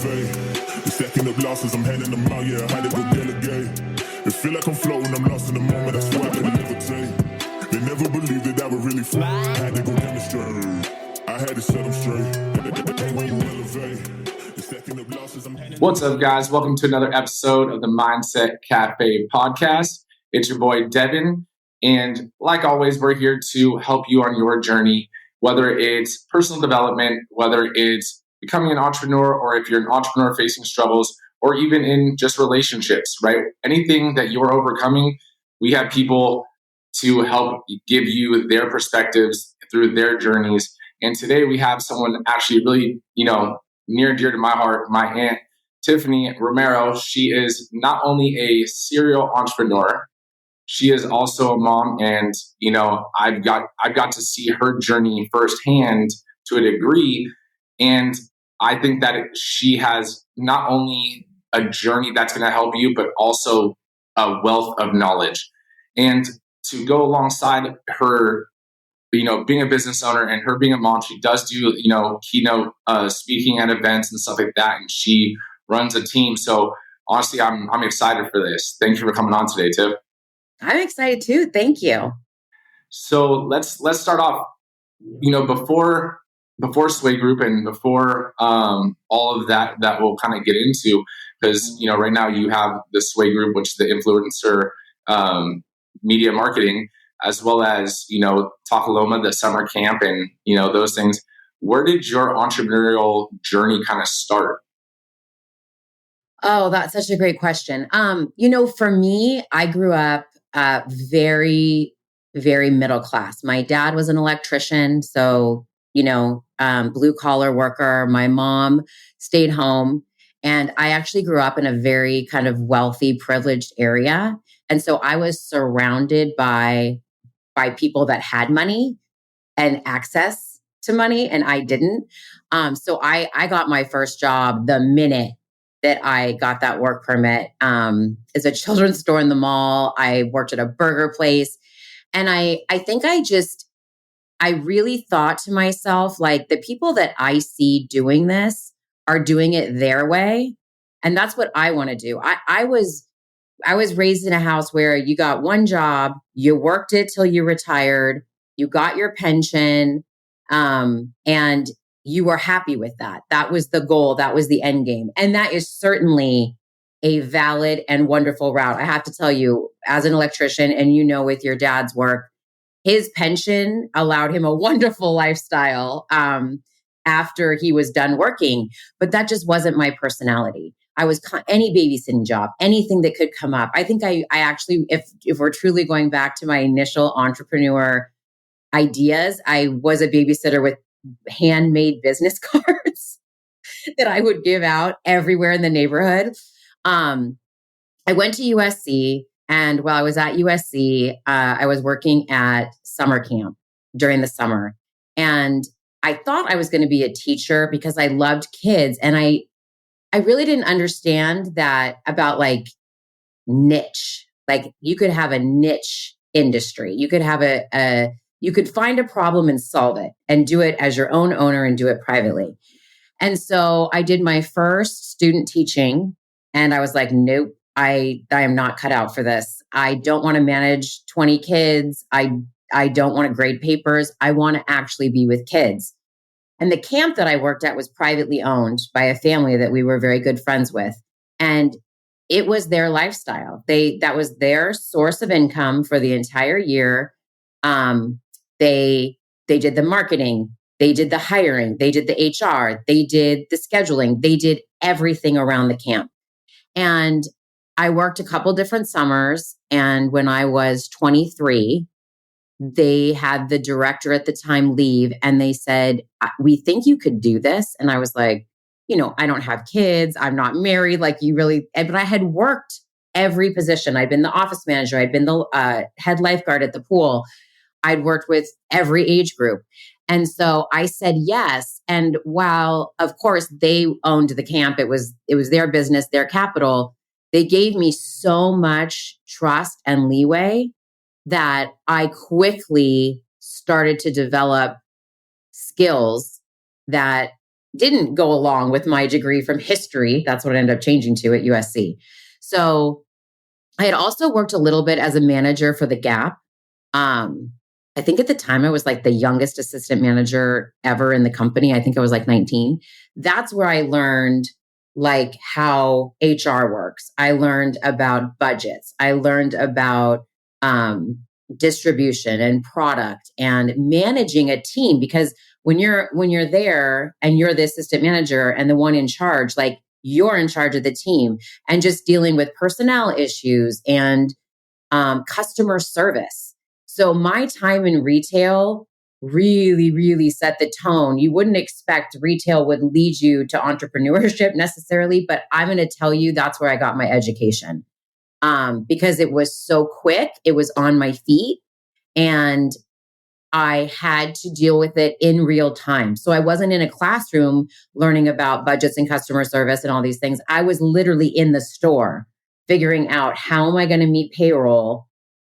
elevate. They're stacking up losses, I'm handing them out, yeah, I had to go delegate. It feel like I'm floating, I'm lost in the moment, that's why I couldn't levitate. They never believed that I would really fly, I had to go demonstrate. I had to set them straight. When you elevate, they're stacking up losses, I'm handing. What's up, guys? Welcome to another episode of the Mindset Cafe podcast. It's your boy, Devin. And like always, we're here to help you on your journey, whether it's personal development, whether it's becoming an entrepreneur, or if you're an entrepreneur facing struggles, or even in just relationships, right? Anything that you're overcoming, we have people to help give you their perspectives through their journeys. And today we have someone actually really, near and dear to my heart, my aunt, Tiffany Romero. She is not only a serial entrepreneur, she is also a mom, and I've got to see her journey firsthand to a degree, and I think that she has not only a journey that's going to help you, but also a wealth of knowledge. And to go alongside her, being a business owner and her being a mom, she does do keynote speaking at events and stuff like that, and she runs a team. So honestly, I'm excited for this. Thank you for coming on today, Tiff. I'm excited too. Thank you. So let's start off. Before Sway Group and before all of that we'll kind of get into, because right now you have the Sway Group, which is the influencer media marketing, as well as Tacoma, the summer camp, and those things. Where did your entrepreneurial journey kind of start? Oh, that's such a great question. For me, I grew up very, very middle class. My dad was an electrician, so, blue collar worker. My mom stayed home, and I actually grew up in a very kind of wealthy, privileged area. And so I was surrounded by people that had money and access to money, and I didn't. So I got my first job the minute that I got that work permit, as a children's store in the mall. I worked at a burger place. And I think I really thought to myself, like, the people that I see doing this are doing it their way. And that's what I want to do. I was raised in a house where you got one job, you worked it till you retired, you got your pension, and you were happy with that. That was the goal. That was the end game. And that is certainly a valid and wonderful route. I have to tell you, as an electrician, and with your dad's work, his pension allowed him a wonderful lifestyle after he was done working. But that just wasn't my personality. I was any babysitting job, anything that could come up. I think I actually, if we're truly going back to my initial entrepreneur ideas, I was a babysitter with handmade business cards that I would give out everywhere in the neighborhood. I went to USC, and while I was at USC, I was working at summer camp during the summer. And I thought I was going to be a teacher because I loved kids. And I really didn't understand that about like niche. Like, you could have a niche industry. You could have you could find a problem and solve it and do it as your own owner and do it privately. And so I did my first student teaching, and I was like, nope, I am not cut out for this. I don't want to manage 20 kids. I don't want to grade papers. I want to actually be with kids. And the camp that I worked at was privately owned by a family that we were very good friends with. And it was their lifestyle. That was their source of income for the entire year. They did the marketing, they did the hiring, they did the HR, they did the scheduling, they did everything around the camp. And I worked a couple different summers. And when I was 23, they had the director at the time leave, and they said, we think you could do this. And I was like, I don't have kids. I'm not married. Like, but I had worked every position. I'd been the office manager. I'd been the head lifeguard at the pool. I'd worked with every age group. And so I said yes. And while, of course, they owned the camp, it was their business, their capital, they gave me so much trust and leeway that I quickly started to develop skills that didn't go along with my degree from history. That's what I ended up changing to at USC. So I had also worked a little bit as a manager for the Gap. I think at the time I was like the youngest assistant manager ever in the company. I think I was like 19. That's where I learned like how HR works. I learned about budgets. I learned about distribution and product and managing a team, because when you're there and you're the assistant manager and the one in charge, like you're in charge of the team and just dealing with personnel issues and customer service. So my time in retail really, really set the tone. You wouldn't expect retail would lead you to entrepreneurship necessarily, but I'm going to tell you that's where I got my education, because it was so quick. It was on my feet and I had to deal with it in real time. So I wasn't in a classroom learning about budgets and customer service and all these things. I was literally in the store figuring out, how am I going to meet payroll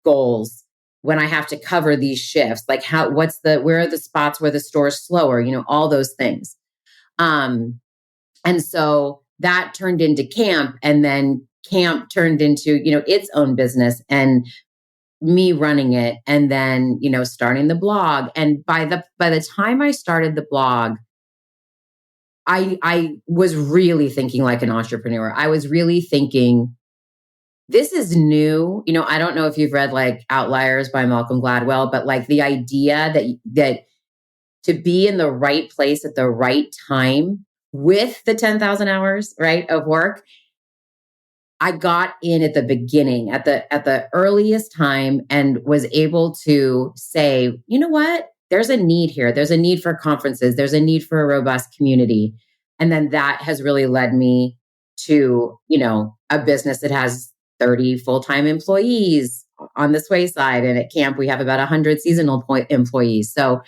goals when I have to cover these shifts? Like where are the spots where the store is slower? All those things. And so that turned into camp, and then camp turned into, its own business and me running it, and then, starting the blog. And by the time I started the blog, I was really thinking like an entrepreneur. I was really thinking, this is new. I don't know if you've read like Outliers by Malcolm Gladwell, but like the idea that to be in the right place at the right time with the 10,000 hours, right, of work. I got in at the beginning, at the earliest time, and was able to say, you know what? There's a need here. There's a need for conferences. There's a need for a robust community. And then that has really led me to, a business that has 30 full-time employees on the Sway side. And at camp, we have about 100 seasonal employees. So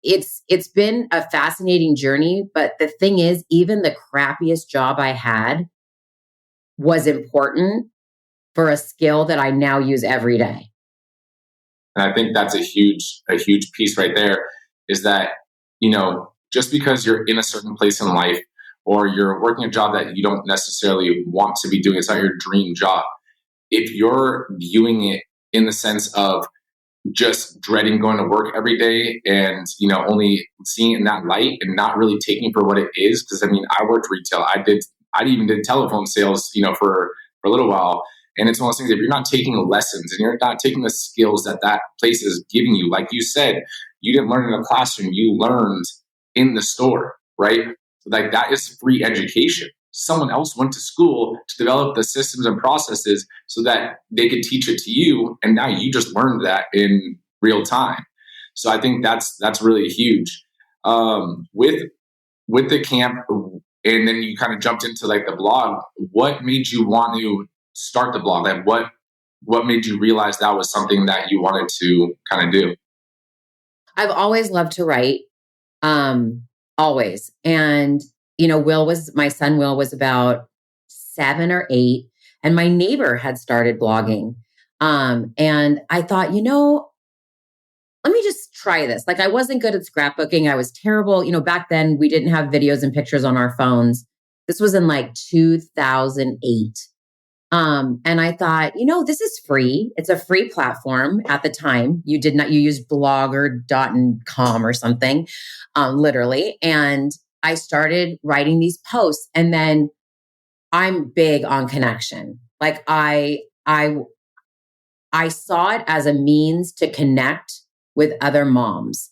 it's been a fascinating journey. But the thing is, even the crappiest job I had was important for a skill that I now use every day. And I think that's a huge piece right there, is that, just because you're in a certain place in life or you're working a job that you don't necessarily want to be doing, it's not your dream job. If you're viewing it in the sense of just dreading going to work every day and, only seeing it in that light and not really taking for what it is, because I worked retail. I even did telephone sales, for a little while. And it's one of those things, if you're not taking the lessons and you're not taking the skills that place is giving you, like you said, you didn't learn in a classroom, you learned in the store, right? Like that is free education. Someone else went to school to develop the systems and processes so that they could teach it to you. And now you just learned that in real time. So I think that's really huge. With the camp, and then you kind of jumped into like the blog. What made you want to start the blog? Like what made you realize that was something that you wanted to kind of do? I've always loved to write, always. And, my son Will was about 7 or 8, and my neighbor had started blogging. And I thought, let me just try this. Like, I wasn't good at scrapbooking. I was terrible. Back then we didn't have videos and pictures on our phones. This was in like 2008. And I thought, this is free. It's a free platform at the time. You used blogger.com or something, literally. And I started writing these posts, and then I'm big on connection. Like I saw it as a means to connect with other moms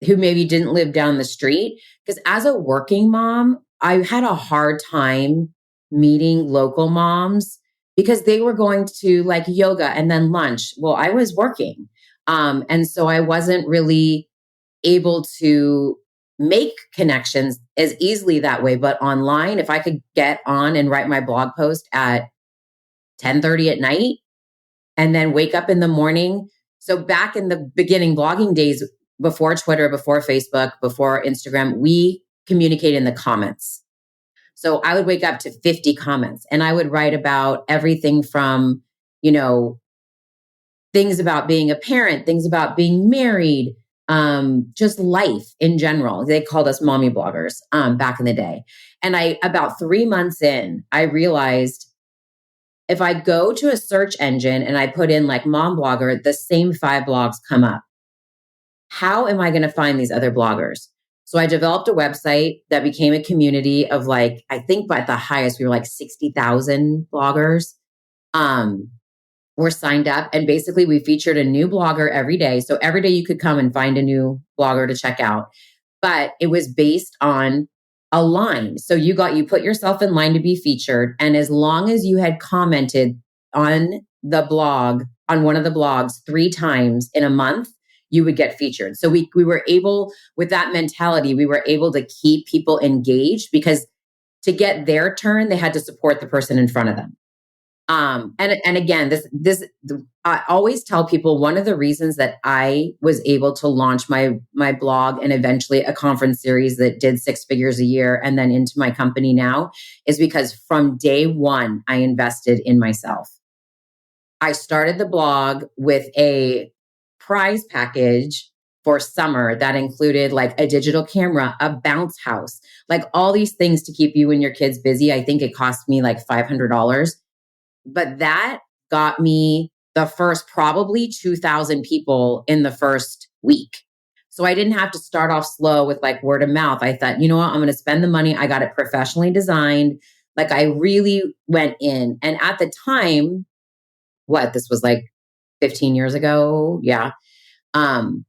who maybe didn't live down the street. Because as a working mom, I had a hard time meeting local moms because they were going to like yoga and then lunch. Well, I was working. And so I wasn't really able to make connections as easily that way. But online, if I could get on and write my blog post at 10:30 at night and then wake up in the morning. So back in the beginning blogging days, before Twitter, before Facebook, before Instagram, we communicate in the comments. So I would wake up to 50 comments, and I would write about everything from, things about being a parent, things about being married, just life in general. They called us mommy bloggers back in the day. And about 3 months in, I realized if I go to a search engine and I put in like mom blogger, the same 5 blogs come up. How am I going to find these other bloggers? So I developed a website that became a community of like, I think by the highest, we were like 60,000 bloggers. Were signed up, and basically we featured a new blogger every day. So every day you could come and find a new blogger to check out, but it was based on a line. So you put yourself in line to be featured. And as long as you had commented on the blog, on one of the blogs 3 times in a month, you would get featured. So we were able, with that mentality, we were able to keep people engaged, because to get their turn, they had to support the person in front of them. And again, I always tell people, one of the reasons that I was able to launch my blog and eventually a conference series that did 6 figures a year and then into my company now is because from day one, I invested in myself. I started the blog with a prize package for summer that included like a digital camera, a bounce house, like all these things to keep you and your kids busy. I think it cost me like $500. But that got me the first probably 2,000 people in the first week. So I didn't have to start off slow with like word of mouth. I thought, you know what, I'm going to spend the money. I got it professionally designed. Like I really went in. And at the time, this was like 15 years ago. Yeah. Women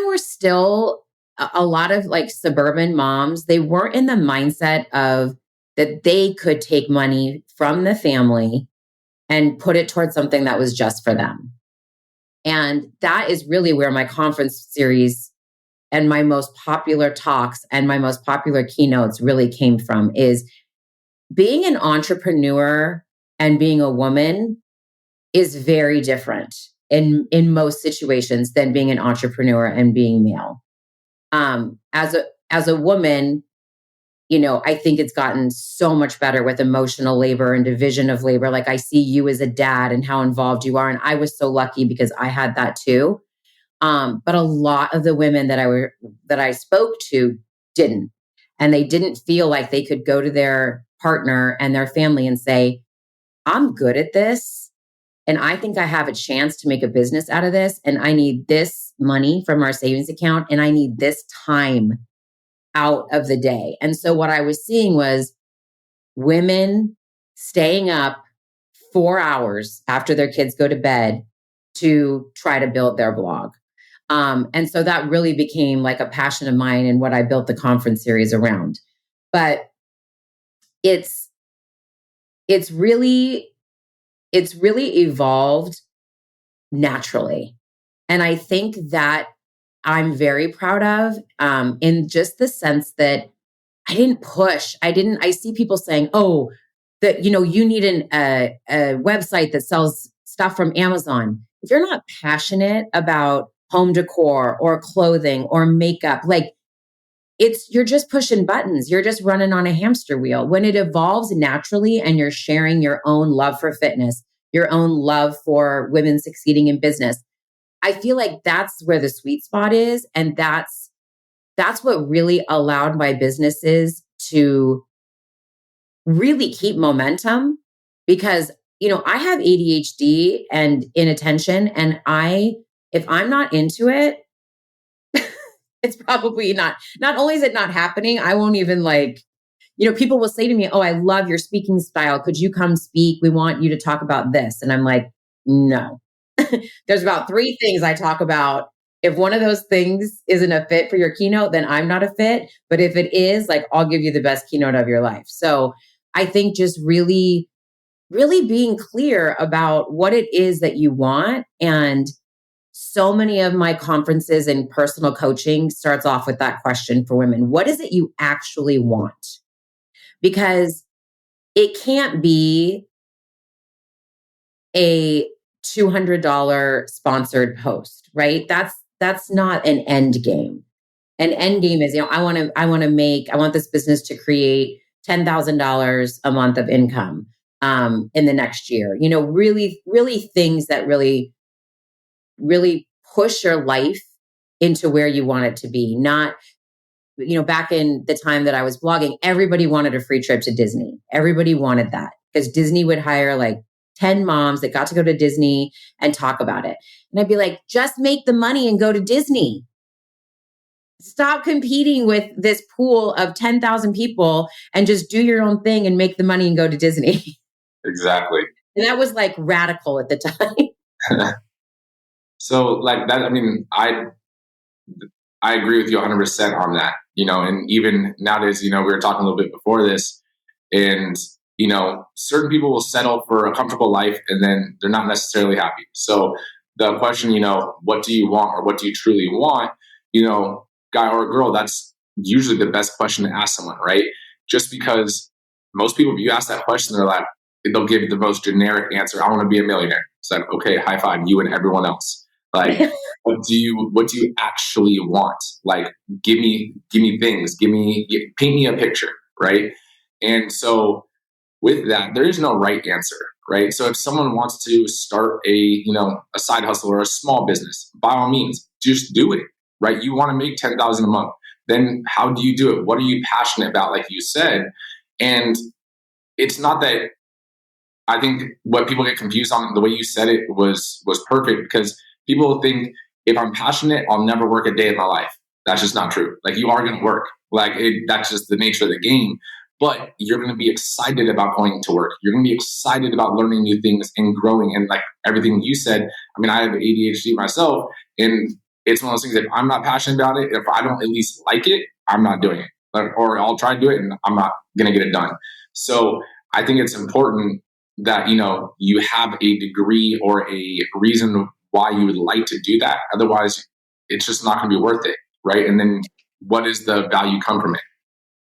were still a lot of like suburban moms. They weren't in the mindset of that they could take money from the family and put it towards something that was just for them. And that is really where my conference series and my most popular talks and my most popular keynotes really came from, is being an entrepreneur and being a woman is very different in most situations than being an entrepreneur and being male. As a woman, you know, I think it's gotten so much better with emotional labor and division of labor. Like I see you as a dad and how involved you are. And I was so lucky because I had that too. But a lot of the women that I spoke to didn't. And they didn't feel like they could go to their partner and their family and say, I'm good at this. And I think I have a chance to make a business out of this. And I need this money from our savings account. And I need this time out of the day. And so what I was seeing was women staying up 4 hours after their kids go to bed to try to build their blog. And so that really became like a passion of mine and what I built the conference series around. But it's really evolved naturally. And I think that I'm very proud of, in just the sense that I didn't push. I see people saying, oh, that, you know, you need a website that sells stuff from Amazon. If you're not passionate about home decor or clothing or makeup, like you're just pushing buttons. You're just running on a hamster wheel. When it evolves naturally and you're sharing your own love for fitness, your own love for women succeeding in business, I feel like that's where the sweet spot is. And that's what really allowed my businesses to really keep momentum, because, you know, I have ADHD and inattention, and if I'm not into it, it's probably not only is it not happening, I won't even like, you know, people will say to me, oh, I love your speaking style. Could you come speak? We want you to talk about this. And I'm like, no. There's about 3 things I talk about. If one of those things isn't a fit for your keynote, then I'm not a fit. But if it is, like, I'll give you the best keynote of your life. So I think just really, really being clear about what it is that you want. And so many of my conferences and personal coaching starts off with that question for women. What is it you actually want? Because it can't be a $200 sponsored post, right? That's not an end game. An end game is, you know, I want this business to create $10,000 a month of income in the next year. You know, really, really things that really, really push your life into where you want it to be. Not, back in the time that I was blogging, everybody wanted a free trip to Disney. Everybody wanted that because Disney would hire like 10 moms that got to go to Disney and talk about it. And I'd be like, just make the money and go to Disney. Stop competing with this pool of 10,000 people and just do your own thing and make the money and go to Disney. Exactly. And that was like radical at the time. So like that, I mean, I agree with you 100% on that, and even nowadays, we were talking a little bit before this, and, certain people will settle for a comfortable life and then they're not necessarily happy. So the question, what do you want or what do you truly want, guy or girl, that's usually the best question to ask someone, right? Just because most people, if you ask that question, they'll give you the most generic answer. I want to be a millionaire. It's like, okay, high five, you and everyone else. Like, what do you actually want? Like, give me things, paint me a picture, right? And so with that, there is no right answer, right? So if someone wants to start a side hustle or a small business, by all means, just do it, right? You want to make $10,000 a month. Then how do you do it? What are you passionate about? Like you said, and it's not that. I think what people get confused on, the way you said it was perfect, because people think if I'm passionate, I'll never work a day in my life. That's just not true. Like, you are going to work. That's just the nature of the game. But you're going to be excited about going to work. You're going to be excited about learning new things and growing. And like everything you said, I mean, I have ADHD myself, and it's one of those things that if I'm not passionate about it, if I don't at least like it, I'm not doing it. Or I'll try to do it and I'm not going to get it done. So I think it's important that, you have a degree or a reason why you would like to do that. Otherwise, it's just not going to be worth it, right? And then what is the value come from it?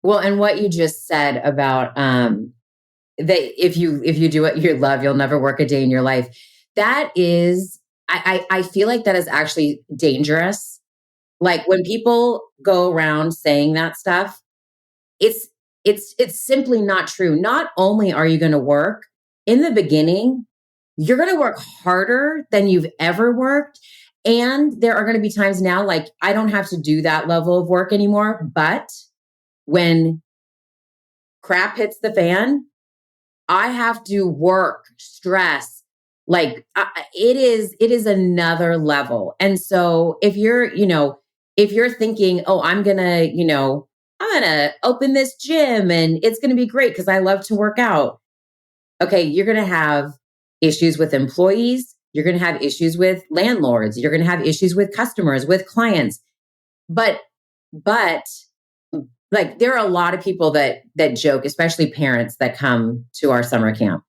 Well, and what you just said about that if you do what you love, you'll never work a day in your life. That is, I feel like that is actually dangerous. Like, when people go around saying that stuff, it's simply not true. Not only are you going to work in the beginning, you're going to work harder than you've ever worked. And there are going to be times now, like, I don't have to do that level of work anymore, but when crap hits the fan, I have to work, stress, like it is another level. And so if you're thinking, oh, I'm going to open this gym and it's going to be great because I love to work out. Okay, you're going to have issues with employees. You're going to have issues with landlords. You're going to have issues with customers, with clients. But like, there are a lot of people that joke, especially parents that come to our summer camp.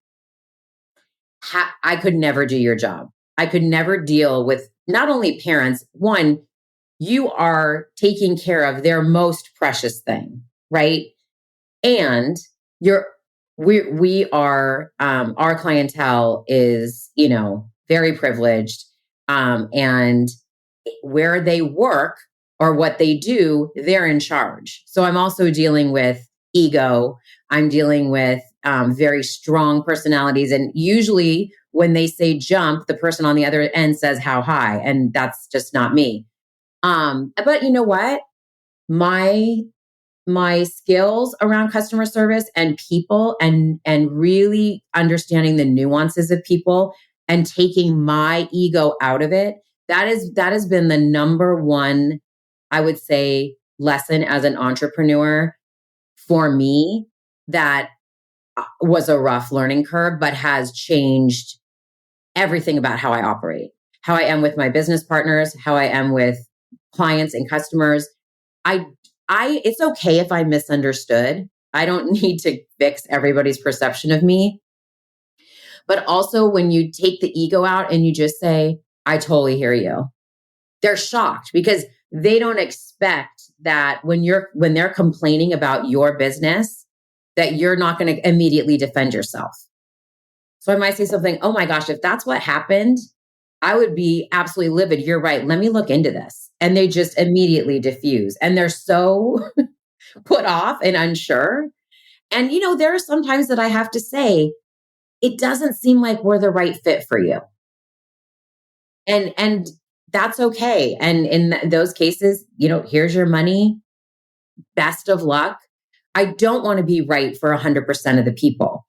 I could never do your job. I could never deal with not only parents. One, you are taking care of their most precious thing, right? And we are our clientele is very privileged, and where they work or what they do, they're in charge. So I'm also dealing with ego. I'm dealing with very strong personalities. And usually when they say jump, the person on the other end says how high. And that's just not me. But you know what? My skills around customer service and people and really understanding the nuances of people and taking my ego out of it, that has been the number one, I would say, lesson as an entrepreneur for me, that was a rough learning curve, but has changed everything about how I operate, how I am with my business partners, how I am with clients and customers. It's okay if I'm misunderstood. I don't need to fix everybody's perception of me. But also, when you take the ego out and you just say, I totally hear you, they're shocked because they don't expect that when they're complaining about your business, that you're not going to immediately defend yourself. So I might say something, oh my gosh, if that's what happened, I would be absolutely livid. You're right. Let me look into this. And they just immediately diffuse. And they're so put off and unsure. And, there are some times that I have to say, it doesn't seem like we're the right fit for you. And that's okay. And in those cases, here's your money. Best of luck. I don't want to be right for 100% of the people.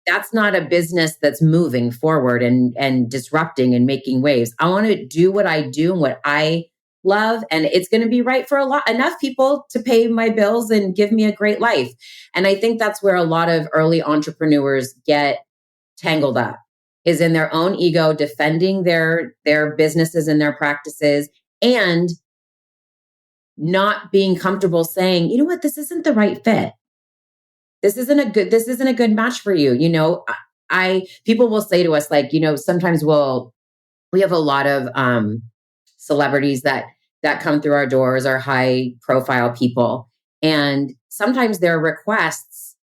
That's not a business that's moving forward and disrupting and making waves. I want to do what I do and what I love, and it's going to be right for enough people to pay my bills and give me a great life. And I think that's where a lot of early entrepreneurs get tangled up, is in their own ego, defending their businesses and their practices, and not being comfortable saying, you know what, this isn't the right fit. This isn't a good match for you. People will say to us, like, sometimes we have a lot of celebrities that come through our doors, are high profile people. And sometimes their requests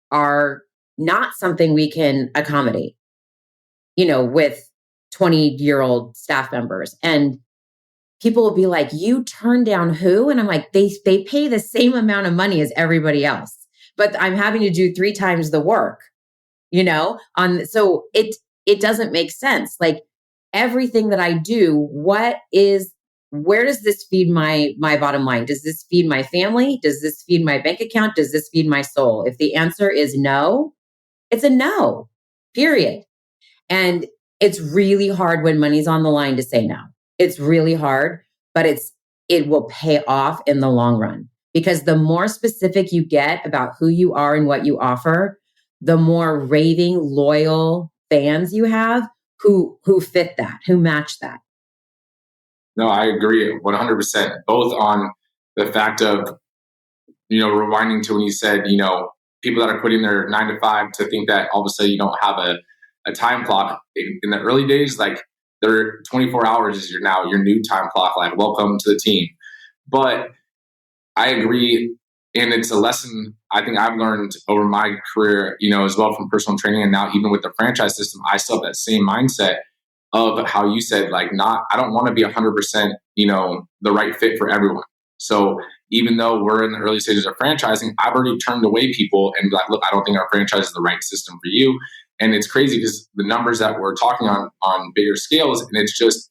are not something we can accommodate, with 20-year-old staff members. And people will be like, you turn down who? And I'm like, they pay the same amount of money as everybody else, but I'm having to do 3 times the work, so it doesn't make sense. Like, everything that I do, where does this feed my bottom line? Does this feed my family? Does this feed my bank account? Does this feed my soul? If the answer is no, it's a no, period. And it's really hard when money's on the line to say no. It's really hard, but it will pay off in the long run, because the more specific you get about who you are and what you offer, the more raving, loyal fans you have who fit that, who match that. No, I agree 100%, both on the fact of, rewinding to when you said, people that are quitting their 9 to 5 to think that all of a sudden you don't have a time clock. In the early days, like, their 24 hours is your new time clock, like, welcome to the team. But I agree. And it's a lesson I think I've learned over my career, as well, from personal training. And now even with the franchise system, I still have that same mindset of how you said, like, I don't want to be 100%, the right fit for everyone. So even though we're in the early stages of franchising, I've already turned away people and be like, look, I don't think our franchise is the right system for you. And it's crazy because the numbers that we're talking on bigger scales, and it's just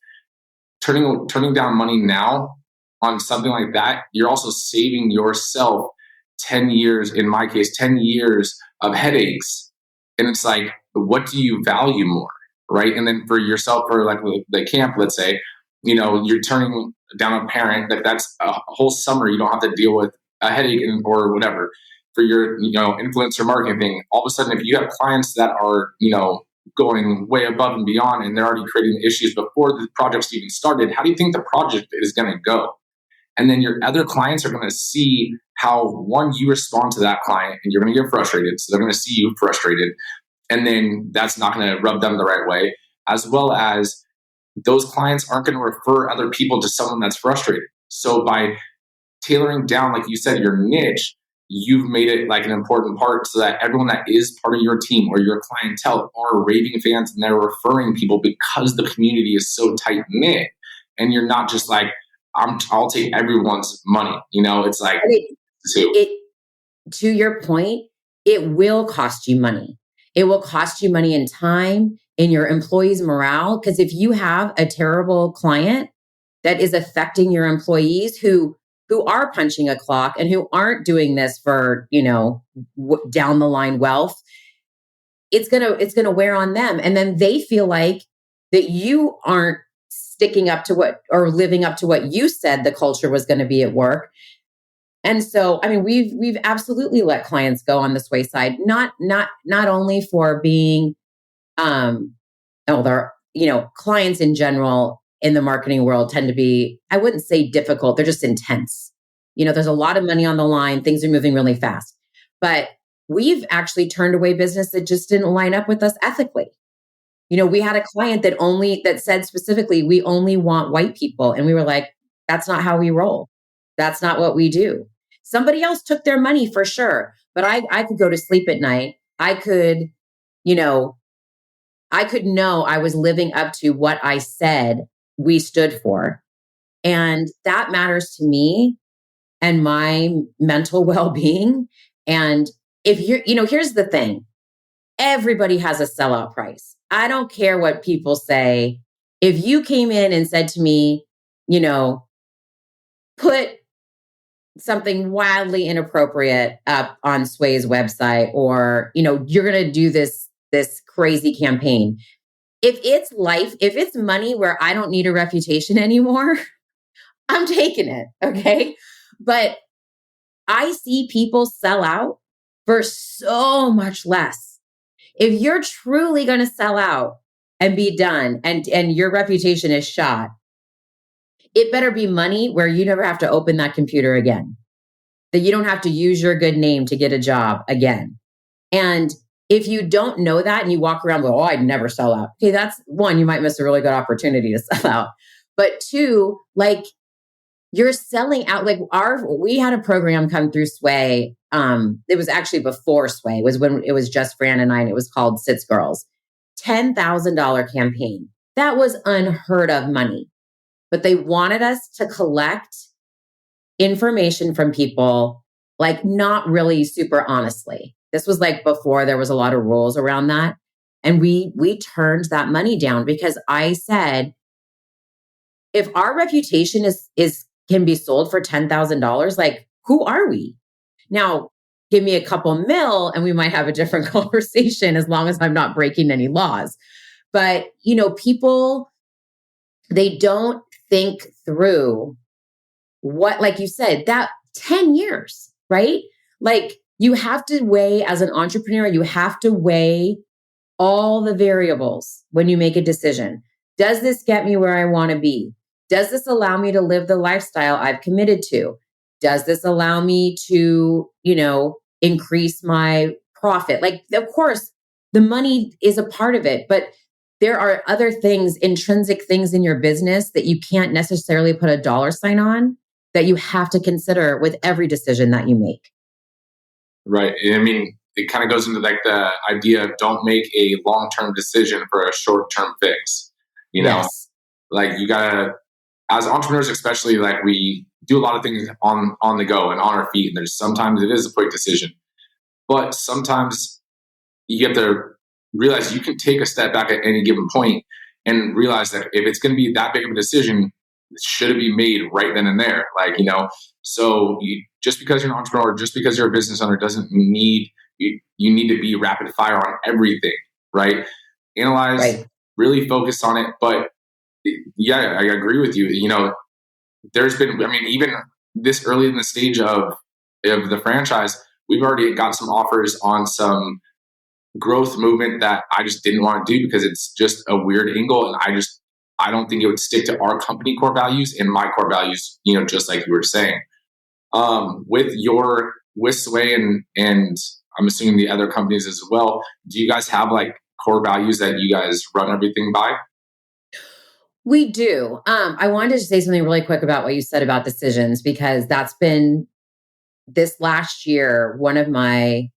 turning down money now on something like that, you're also saving yourself 10 years, in my case, 10 years of headaches. And it's like, what do you value more? Right. And then for yourself, for like the camp, let's say, you're turning down a parent, that's a whole summer. You don't have to deal with a headache or whatever. For your, influencer marketing thing, all of a sudden, if you have clients that are, going way above and beyond, and they're already creating issues before the project's even started, how do you think the project is going to go? And then your other clients are going to see how, one, you respond to that client, and you're going to get frustrated. So they're going to see you frustrated. And then that's not going to rub them the right way, as well as those clients aren't going to refer other people to someone that's frustrated. So by tailoring down, like you said, your niche, you've made it like an important part so that everyone that is part of your team or your clientele are raving fans, and they're referring people because the community is so tight knit. And you're not just like, I'll take everyone's money. It's like, to your point, it will cost you money. It will cost you money in time, in your employees' morale. Because if you have a terrible client that is affecting your employees who are punching a clock and who aren't doing this for, down the line wealth, it's gonna wear on them. And then they feel like that you aren't sticking up to what, or living up to what you said the culture was going to be at work. And so, I mean, we've absolutely let clients go on this wayside, not only for being, clients in general in the marketing world tend to be, I wouldn't say difficult, they're just intense. There's a lot of money on the line, things are moving really fast. But we've actually turned away business that just didn't line up with us ethically. We had a client that said specifically, we only want white people. And we were like, that's not how we roll. That's not what we do. Somebody else took their money for sure. But I could go to sleep at night. I could know I was living up to what I said we stood for. And that matters to me and my mental well-being. And if here's the thing, everybody has a sellout price. I don't care what people say. If you came in and said to me, put something wildly inappropriate up on Sway's website, or, you're going to do this crazy campaign. If it's money where I don't need a reputation anymore, I'm taking it. Okay. But I see people sell out for so much less. If you're truly going to sell out and be done and your reputation is shot, it better be money where you never have to open that computer again, that you don't have to use your good name to get a job again. And if you don't know that and you walk around with, I'd never sell out. Okay, that's one, you might miss a really good opportunity to sell out. But two, like, you're selling out. Like, we had a program come through Sway. It was actually before Sway. It was when it was just Fran and I, and it was called Sits Girls. $10,000 campaign. That was unheard of money. But they wanted us to collect information from people, like, not really super honestly. This was like before there was a lot of rules around that. And we turned that money down because I said, if our reputation can be sold for $10,000, like, who are we? Now, give me a couple mil and we might have a different conversation, as long as I'm not breaking any laws. But, people, they don't think through what, like you said, that 10 years, right? Like, you have to weigh, as an entrepreneur, you have to weigh all the variables when you make a decision. Does this get me where I want to be? Does this allow me to live the lifestyle I've committed to? Does this allow me to, increase my profit? Like, of course, the money is a part of it, but there are other things, intrinsic things in your business that you can't necessarily put a dollar sign on, that you have to consider with every decision that you make. Right. I mean, it kind of goes into like the idea of don't make a long-term decision for a short-term fix. Yes. Like, you gotta, as entrepreneurs especially, like, we do a lot of things on the go and on our feet. And there's sometimes it is a quick decision, but sometimes you have to realize you can take a step back at any given point and realize that if it's going to be that big of a decision, should it be made right then and there? Like, so just because you're an entrepreneur, just because you're a business owner, doesn't need, you need to be rapid fire on everything, right? Analyze, Right. really focus on it. But yeah, I agree with you. There's been, even this early in the stage of the franchise, we've already got some offers on some growth movement that I just didn't want to do because it's just a weird angle. And I don't think it would stick to our company core values and my core values, just like you were saying. With Sway and I'm assuming the other companies as well, do you guys have like core values that you guys run everything by? We do. I wanted to say something really quick about what you said about decisions, because that's been, this last year, one of my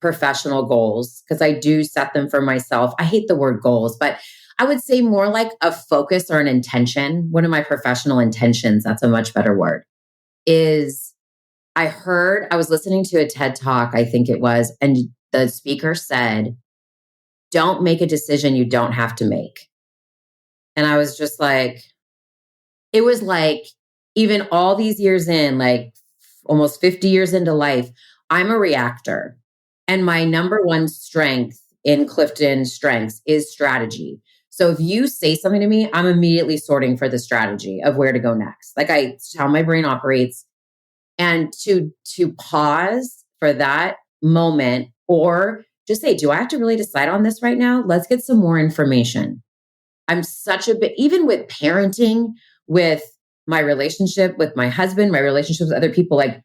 professional goals, because I do set them for myself. I hate the word goals, but I would say more like a focus or an intention. One of my professional intentions, that's a much better word, is I was listening to a TED Talk, I think it was, and the speaker said, don't make a decision you don't have to make. And I was just like, it was like, even all these years in, like almost 50 years into life, I'm a reactor. And my number one strength in Clifton Strengths is strategy. So if you say something to me, I'm immediately sorting for the strategy of where to go next. Like, it's how my brain operates. And to pause for that moment, or just say, do I have to really decide on this right now? Let's get some more information. I'm such a bit, even with parenting, with my relationship with my husband, my relationship with other people, like,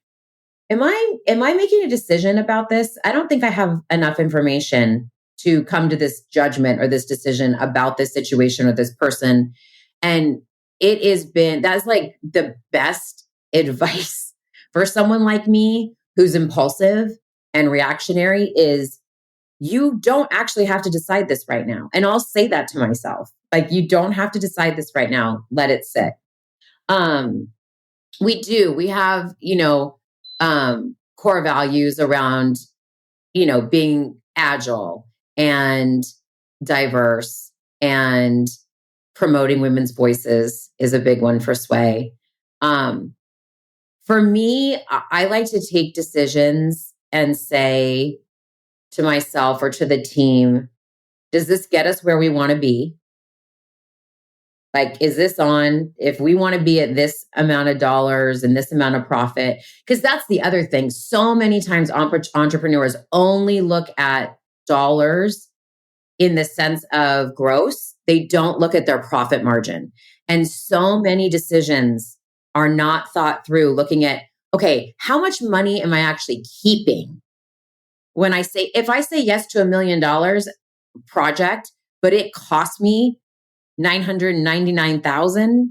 am I making a decision about this? I don't think I have enough information to come to this judgment or this decision about this situation or this person. And that's like the best advice for someone like me who's impulsive and reactionary, is you don't actually have to decide this right now. And I'll say that to myself. Like, you don't have to decide this right now. Let it sit. We have, core values around, being agile and diverse and promoting women's voices is a big one for Sway. For me, I like to take decisions and say to myself or to the team, does this get us where we want to be? Like, is this on, if we want to be at this amount of dollars and this amount of profit? Because that's the other thing. So many times entrepreneurs only look at dollars in the sense of gross. They don't look at their profit margin. And so many decisions are not thought through looking at, okay, how much money am I actually keeping? When I say, if I say yes to $1 million project, but it cost me $999,000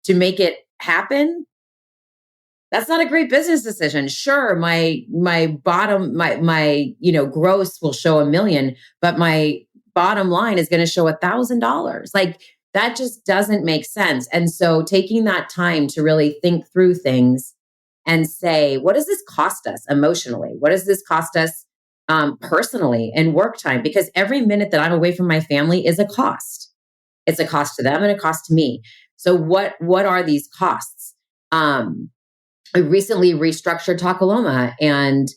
to make it happen, that's not a great business decision. Sure, my bottom, my gross will show $1 million, but my bottom line is going to show $1,000. Like, that just doesn't make sense. And so taking that time to really think through things and say, what does this cost us emotionally? What does this cost us personally and work time? Because every minute that I'm away from my family is a cost. It's a cost to them and a cost to me. So what are these costs? I recently restructured Tacoma and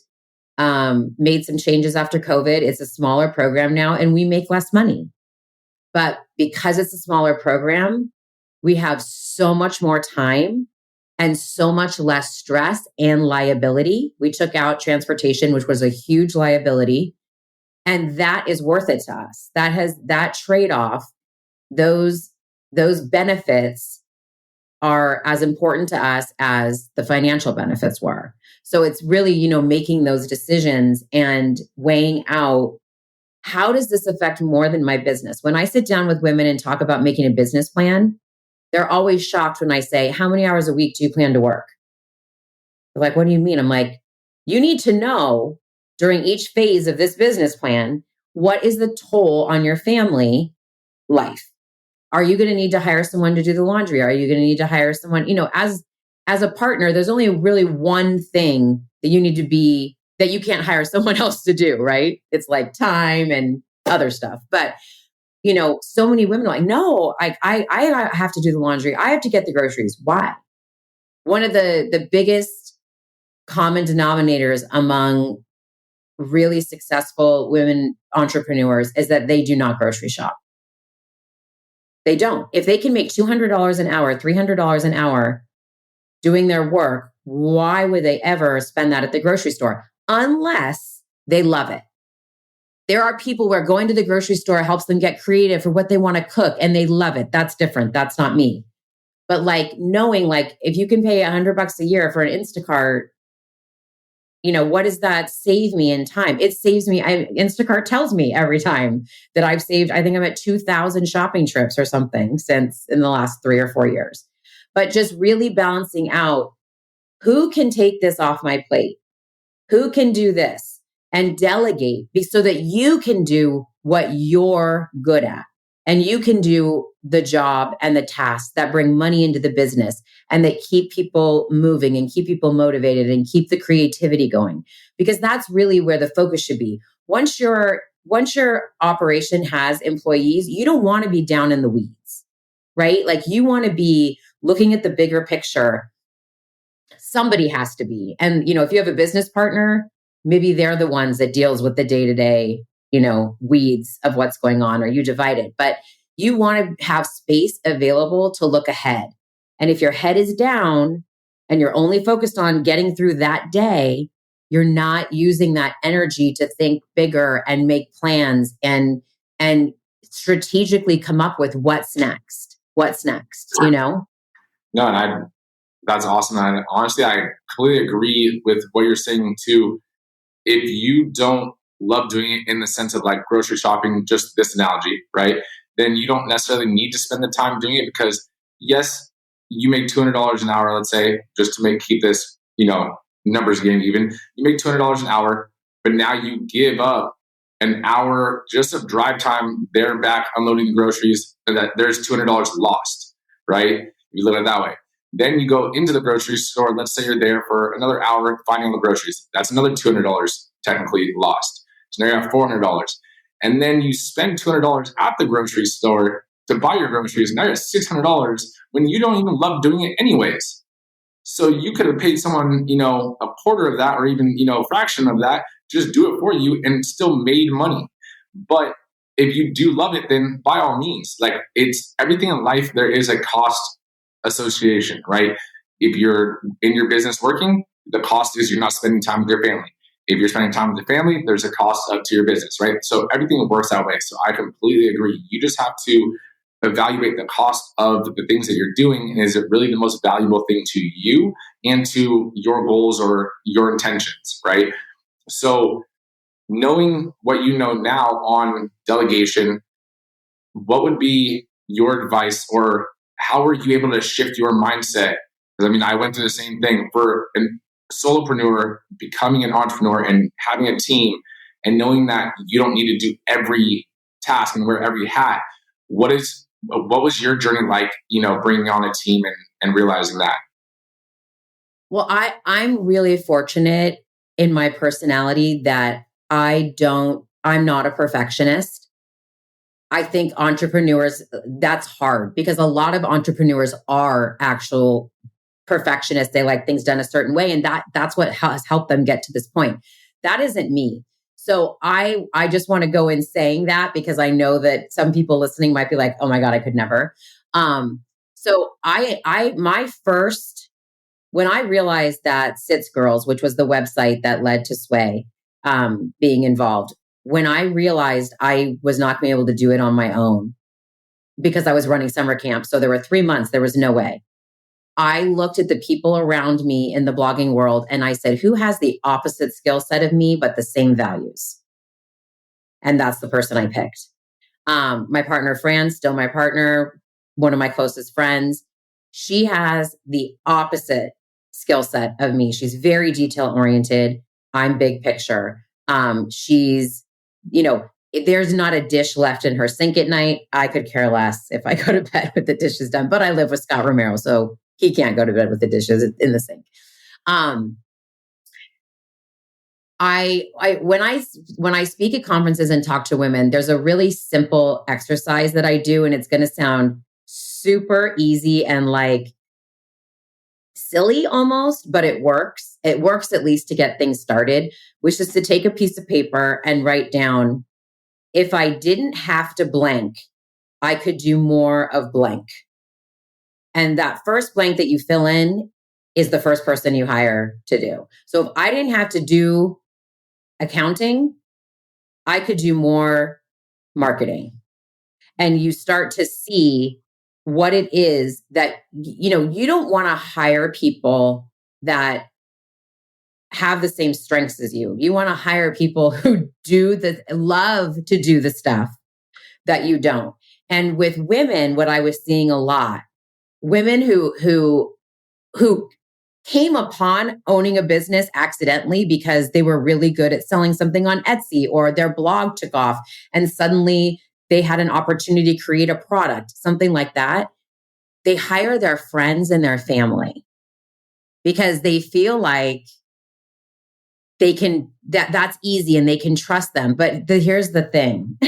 made some changes after COVID. It's a smaller program now and we make less money. But because it's a smaller program, we have so much more time and so much less stress and liability. We took out transportation, which was a huge liability. And that is worth it to us. That trade-off, those benefits are as important to us as the financial benefits were. So it's really, making those decisions and weighing out, how does this affect more than my business? When I sit down with women and talk about making a business plan, they're always shocked when I say, how many hours a week do you plan to work? They're like, what do you mean? I'm like, you need to know during each phase of this business plan, what is the toll on your family life? Are you going to need to hire someone to do the laundry? Are you going to need to hire someone, as a partner, there's only really one thing that you need to be, that you can't hire someone else to do, right? It's like time and other stuff. But, so many women are like, no, I have to do the laundry. I have to get the groceries. Why? One of the biggest common denominators among really successful women entrepreneurs is that they do not grocery shop. They don't. If they can make $200 an hour, $300 an hour doing their work, why would they ever spend that at the grocery store? Unless they love it. There are people where going to the grocery store helps them get creative for what they want to cook and they love it. That's different. That's not me. But knowing if you can pay $100 a year for an Instacart, what does that save me in time? It saves me. Instacart tells me every time that I've saved, I think I'm at 2,000 shopping trips or something since in the last 3 or 4 years. But just really balancing out, who can take this off my plate? Who can do this? And delegate so that you can do what you're good at. And you can do the job and the tasks that bring money into the business and that keep people moving and keep people motivated and keep the creativity going. Because that's really where the focus should be. Once your operation has employees, you don't want to be down in the weeds, right? You want to be looking at the bigger picture. Somebody has to be. And, if you have a business partner, maybe they're the ones that deals with the day-to-day, weeds of what's going on, or you divide it. But you want to have space available to look ahead. And if your head is down and you're only focused on getting through that day, you're not using that energy to think bigger and make plans and strategically come up with what's next. No, and that's awesome. And honestly, I completely agree with what you're saying too. If you don't love doing it in the sense of grocery shopping, just this analogy, right? Then you don't necessarily need to spend the time doing it because yes, you make $200 an hour, let's say, just to keep this, numbers game even. You make $200 an hour, but now you give up an hour just of drive time there and back unloading the groceries, and that there's $200 lost, right? You live it that way. Then you go into the grocery store. Let's say you're there for another hour finding all the groceries. That's another $200 technically lost. So now you have $400. And then you spend $200 at the grocery store to buy your groceries. Now you're at $600 when you don't even love doing it anyways. So you could have paid someone, a quarter of that or even, a fraction of that, just do it for you and still made money. But if you do love it, then by all means, like it's everything in life, there is a cost association, right? If you're in your business working, the cost is you're not spending time with your family. If you're spending time with your family, there's a cost to your business, right? So everything works that way. So I completely agree. You just have to evaluate the cost of the things that you're doing. And is it really the most valuable thing to you and to your goals or your intentions, right? So knowing what you know now on delegation, what would be your advice or how were you able to shift your mindset? Because I mean, I went through the same thing for a solopreneur, becoming an entrepreneur and having a team and knowing that you don't need to do every task and wear every hat. What was your journey like, bringing on a team and realizing that? Well, I'm really fortunate in my personality that I'm not a perfectionist. I think entrepreneurs, that's hard because a lot of entrepreneurs are actual perfectionists. They like things done a certain way. And that's what has helped them get to this point. That isn't me. So I just want to go in saying that because I know that some people listening might be like, oh my God, I could never. So when I realized that Sits Girls, which was the website that led to Sway, being involved, when I realized I was not going to be able to do it on my own because I was running summer camp. So there were 3 months, there was no way. I looked at the people around me in the blogging world and I said, who has the opposite skill set of me, but the same values? And that's the person I picked. My partner, Fran, still my partner, one of my closest friends. She has the opposite skill set of me. She's very detail oriented. I'm big picture. She's, there's not a dish left in her sink at night. I could care less if I go to bed with the dishes done, but I live with Scott Romero, so he can't go to bed with the dishes in the sink. When I speak at conferences and talk to women, there's a really simple exercise that I do, and it's going to sound super easy and like silly almost, but it works. It works at least to get things started, which is to take a piece of paper and write down, if I didn't have to blank, I could do more of blank. And that first blank that you fill in is the first person you hire to do. So if I didn't have to do accounting, I could do more marketing. And you start to see what it is that, you don't want to hire people that have the same strengths as you. You want to hire people who love to do the stuff that you don't. And with women, what I was seeing a lot, women who came upon owning a business accidentally because they were really good at selling something on Etsy or their blog took off and suddenly they had an opportunity to create a product, something like that. They hire their friends and their family because they feel like they can, that's easy and they can trust them. But here's the thing.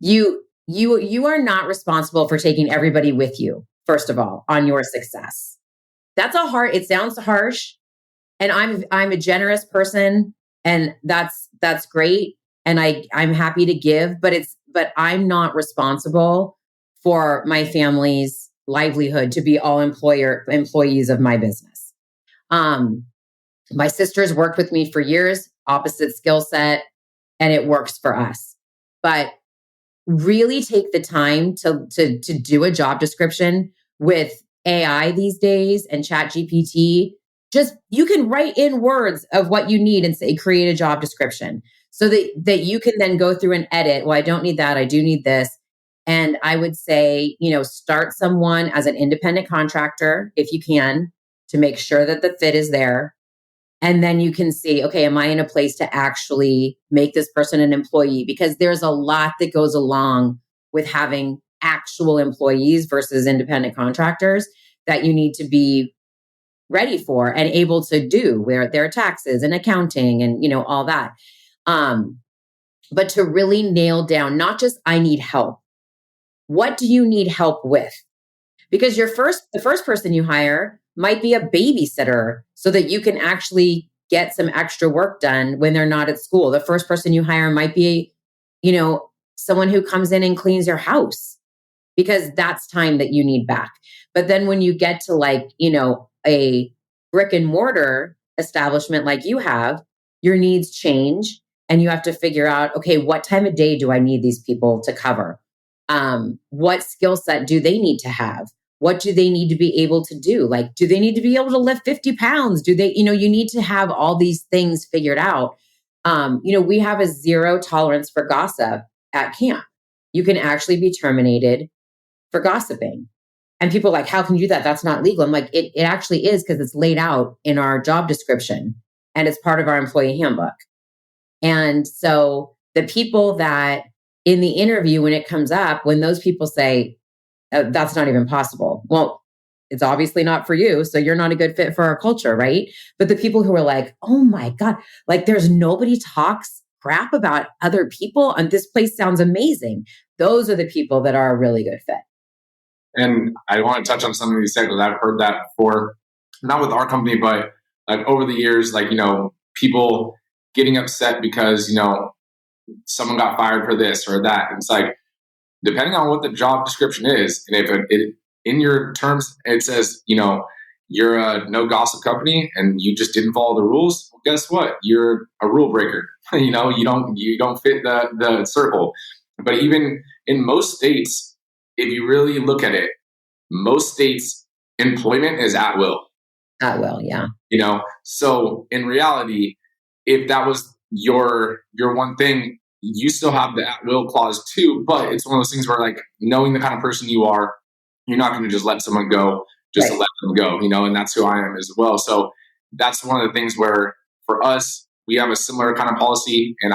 You are not responsible for taking everybody with you, first of all, on your success. It sounds harsh. And I'm a generous person and that's great. And I'm happy to give, but I'm not responsible for my family's livelihood to be all employees of my business. My sisters worked with me for years, opposite skill set, and it works for us. But really take the time to do a job description with AI these days and ChatGPT. Just you can write in words of what you need and say, create a job description so that you can then go through and edit. Well, I don't need that. I do need this. And I would say, start someone as an independent contractor if you can to make sure that the fit is there. And then you can see, okay, am I in a place to actually make this person an employee? Because there's a lot that goes along with having actual employees versus independent contractors that you need to be ready for and able to do where their taxes and accounting and, all that. But to really nail down, not just I need help, What do you need help with? Because the first person you hire might be a babysitter so that you can actually get some extra work done when they're not at school. The first person you hire might be, someone who comes in and cleans your house because that's time that you need back. But then when you get to a brick and mortar establishment like you have, your needs change and you have to figure out, okay, what time of day do I need these people to cover? What skill set do they need to have? What do they need to be able to do? Like, do they need to be able to lift 50 pounds? Do they, you need to have all these things figured out. We have a zero tolerance for gossip at camp. You can actually be terminated for gossiping. And people are like, how can you do that? That's not legal. I'm like, it actually is because it's laid out in our job description and it's part of our employee handbook. And so the people that in the interview, when it comes up, when those people say, that's not even possible. Well, it's obviously not for you. So you're not a good fit for our culture, right? But the people who are like, oh my God, like there's nobody talks crap about other people and this place sounds amazing. Those are the people that are a really good fit. And I want to touch on something you said because I've heard that before, not with our company, but like over the years, people getting upset because, someone got fired for this or that. And it's like, depending on what the job description is, and if it in your terms, it says, you're a no gossip company and you just didn't follow the rules, well, guess what? You're a rule breaker. You don't fit the circle. But even in most states, if you really look at it, most states employment is at will. At will, yeah. So in reality, if that was your one thing, you still have the at will clause too, but it's one of those things where like knowing the kind of person you are, you're not going to just let someone go just to let them go, and that's who I am as well. So that's one of the things where for us, we have a similar kind of policy. And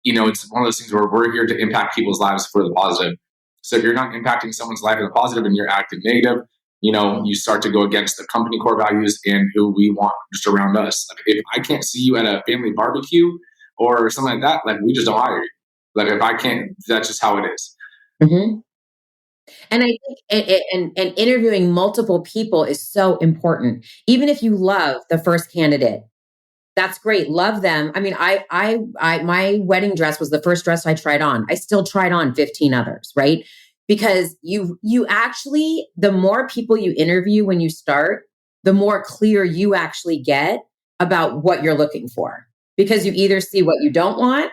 it's one of those things where we're here to impact people's lives for the positive. So if you're not impacting someone's life in the positive and you're acting negative, you start to go against the company core values and who we want just around us. Like if I can't see you at a family barbecue or something like that, like we just don't hire you. Like if I can't, that's just how it is. Mm-hmm. And I think and interviewing multiple people is so important. Even if you love the first candidate, that's great. Love them. I mean, I my wedding dress was the first dress I tried on. I still tried on 15 others, right? Because you actually, the more people you interview when you start, the more clear you actually get about what you're looking for. Because you either see what you don't want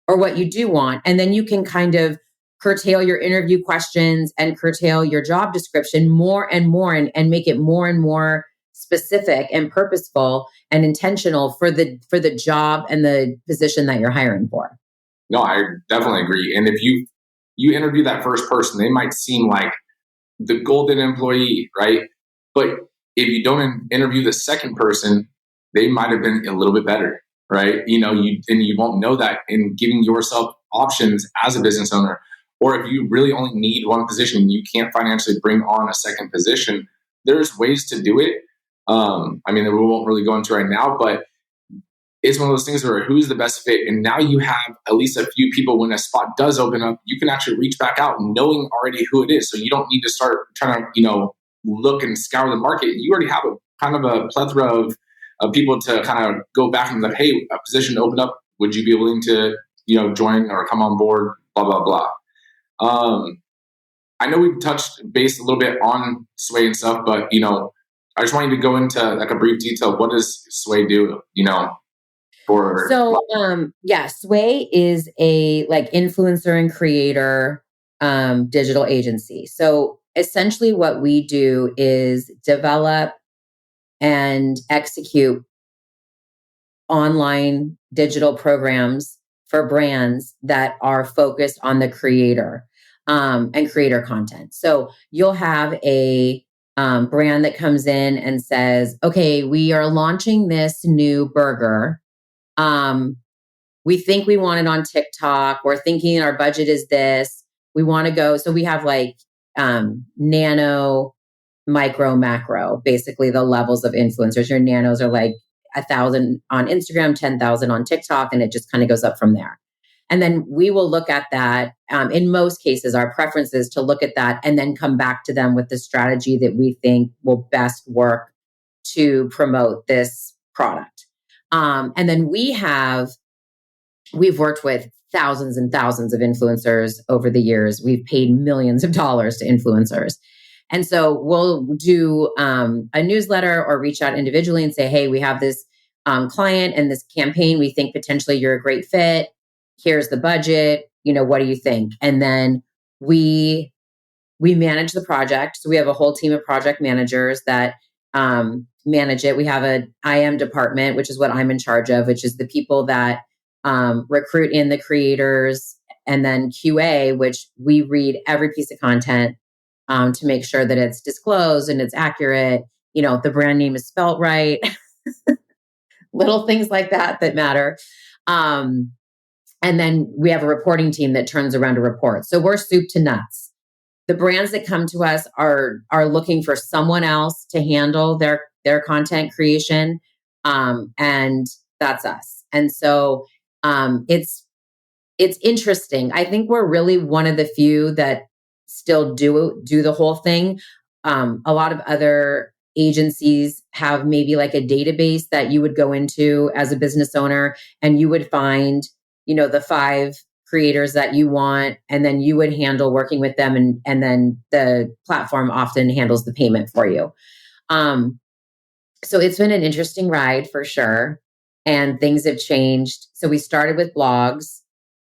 or what you do want. And then you can kind of curtail your interview questions and curtail your job description more and more and make it more and more specific and purposeful and intentional for the job and the position that you're hiring for. No, I definitely agree. And if you interview that first person, they might seem like the golden employee, right? But if you don't interview the second person, they might have been a little bit better, right? You won't know that in giving yourself options as a business owner. Or if you really only need one position, you can't financially bring on a second position, there's ways to do it. We won't really go into right now, but it's one of those things where who's the best fit. And now you have at least a few people when a spot does open up, you can actually reach back out knowing already who it is. So you don't need to start trying to, look and scour the market. You already have a kind of a plethora of people to kind of go back and like, hey, a position opened up. Would you be willing to, join or come on board? Blah, blah, blah. I know we've touched base a little bit on Sway and stuff, but, I just want you to go into like a brief detail. What does Sway do, Sway is a like influencer and creator digital agency. So essentially what we do is develop and execute online digital programs for brands that are focused on the creator and creator content. So you'll have a brand that comes in and says, okay, we are launching this new burger. We think we want it on TikTok. We're thinking our budget is this. We want to go. So we have like nano, micro, macro, basically the levels of influencers. Your nanos are like 1,000 on Instagram, 10,000 on TikTok, and it just kind of goes up from there. And then we will look at that. In most cases, our preference is to look at that and then come back to them with the strategy that we think will best work to promote this product. And then we've worked with thousands and thousands of influencers over the years. We've paid millions of dollars to influencers. And so we'll do a newsletter or reach out individually and say, hey, we have this client and this campaign. We think potentially you're a great fit. Here's the budget. What do you think? And then we manage the project. So we have a whole team of project managers that manage it. We have an IM department, which is what I'm in charge of, which is the people that recruit in the creators, and then QA, which we read every piece of content to make sure that it's disclosed and it's accurate. The brand name is spelt right. Little things like that matter. And then we have a reporting team that turns around a report. So we're soup to nuts. The brands that come to us are looking for someone else to handle their content creation. And that's us. And so it's interesting. I think we're really one of the few that still do the whole thing. A lot of other agencies have maybe like a database that you would go into as a business owner, and you would find, the 5 creators that you want, and then you would handle working with them, and then the platform often handles the payment for you. So it's been an interesting ride for sure, and things have changed. So we started with blogs,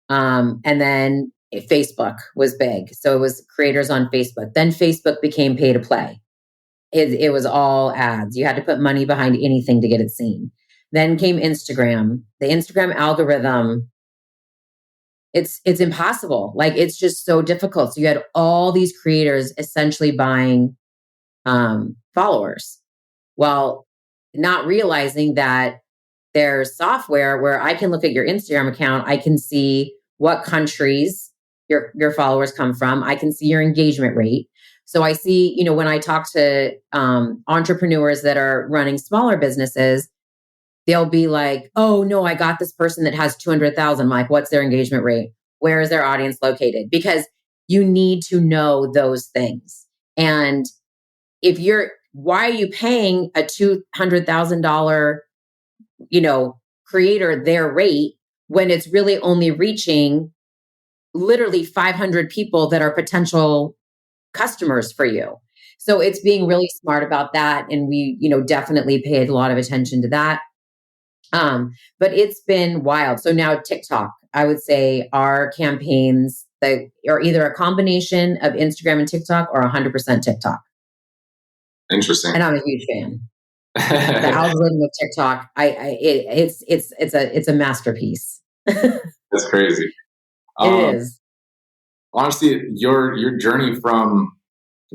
and then Facebook was big. So it was creators on Facebook. Then Facebook became pay to play. It was all ads. You had to put money behind anything to get it seen. Then came Instagram. The Instagram algorithm, it's impossible. Like, it's just so difficult. So you had all these creators essentially buying followers, while not realizing that there's software where I can look at your Instagram account. I can see what countries your followers come from. I can see your engagement rate. So I see, when I talk to entrepreneurs that are running smaller businesses, they'll be like, oh no, I got this person that has 200,000. I'm like, what's their engagement rate? Where is their audience located? Because you need to know those things. And why are you paying a $200,000, creator their rate when it's really only reaching literally 500 people that are potential customers for you? So it's being really smart about that. And we, definitely paid a lot of attention to that. But it's been wild. So now TikTok, I would say our campaigns that are either a combination of Instagram and TikTok or 100% TikTok. Interesting. And I'm a huge fan. The algorithm of TikTok, it's a masterpiece. That's crazy. It is. Honestly, your journey from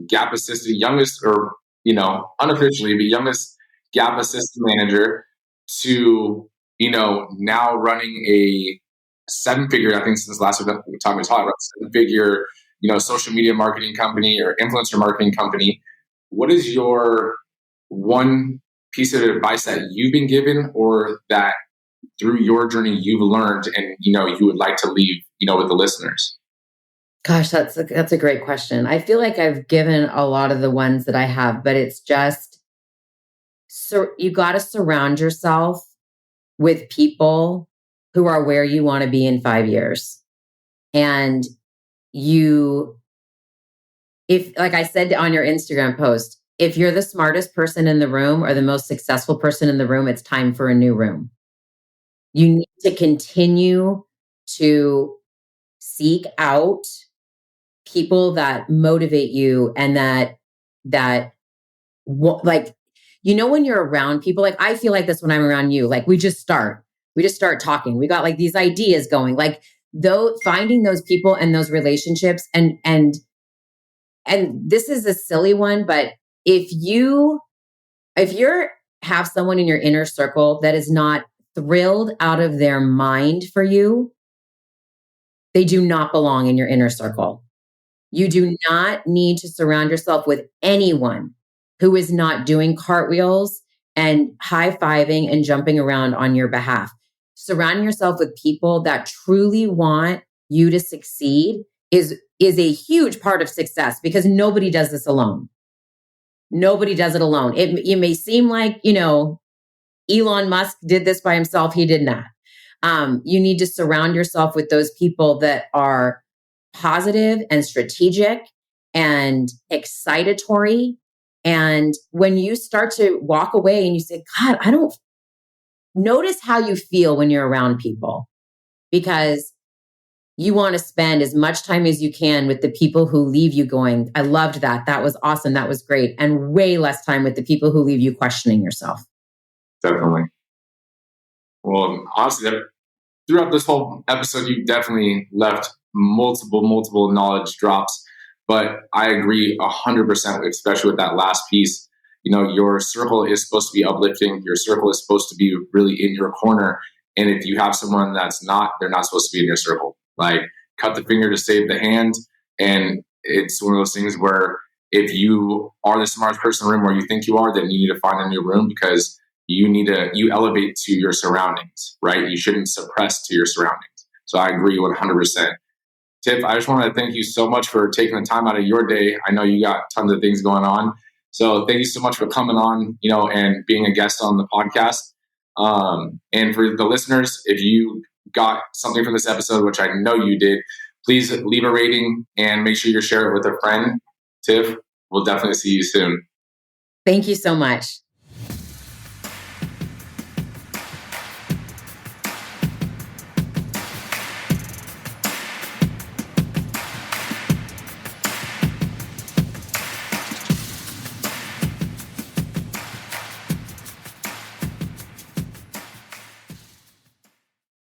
Gap assistant, youngest, or unofficially the youngest Gap assistant manager, to now running a 7-figure, I think since last time we talked about 7-figure, social media marketing company or influencer marketing company. What is your one piece of advice that you've been given, or that through your journey you've learned, and you would like to leave with the listeners? Gosh, that's a great question. I feel like I've given a lot of the ones that I have, but it's just, so you got to surround yourself with people who are where you want to be in 5 years. And if, like I said on your Instagram post, if you're the smartest person in the room or the most successful person in the room, it's time for a new room. You need to continue to seek out people that motivate you, and when you're around people, like I feel like this when I'm around you, like we just start talking. We got like these ideas going, like finding those people and those relationships. And this is a silly one, but if you have someone in your inner circle that is not thrilled out of their mind for you, they do not belong in your inner circle. You do not need to surround yourself with anyone who is not doing cartwheels and high-fiving and jumping around on your behalf. surrounding yourself with people that truly want you to succeed is a huge part of success, because nobody does this alone. Nobody does it alone. It may seem like, Elon Musk did this by himself. He did not. You need to surround yourself with those people that are positive and strategic and excitatory. And when you start to walk away and you say, God, I don't notice how you feel when you're around people, because you want to spend as much time as you can with the people who leave you going, I loved that. That was awesome. That was great. And way less time with the people who leave you questioning yourself. Definitely. Well, honestly, throughout this whole episode, you definitely left multiple knowledge drops. But I agree 100%, especially with that last piece. Your circle is supposed to be uplifting. Your circle is supposed to be really in your corner. And if you have someone that's not, they're not supposed to be in your circle. Like, cut the finger to save the hand. And it's one of those things where if you are the smartest person in the room, or you think you are, then you need to find a new room, because you elevate to your surroundings, right? You shouldn't suppress to your surroundings. So I agree 100%. Tiff, I just want to thank you so much for taking the time out of your day. I know you got tons of things going on. So thank you so much for coming on, and being a guest on the podcast. And for the listeners, if you got something from this episode, which I know you did, please leave a rating and make sure you share it with a friend. Tiff, we'll definitely see you soon. Thank you so much.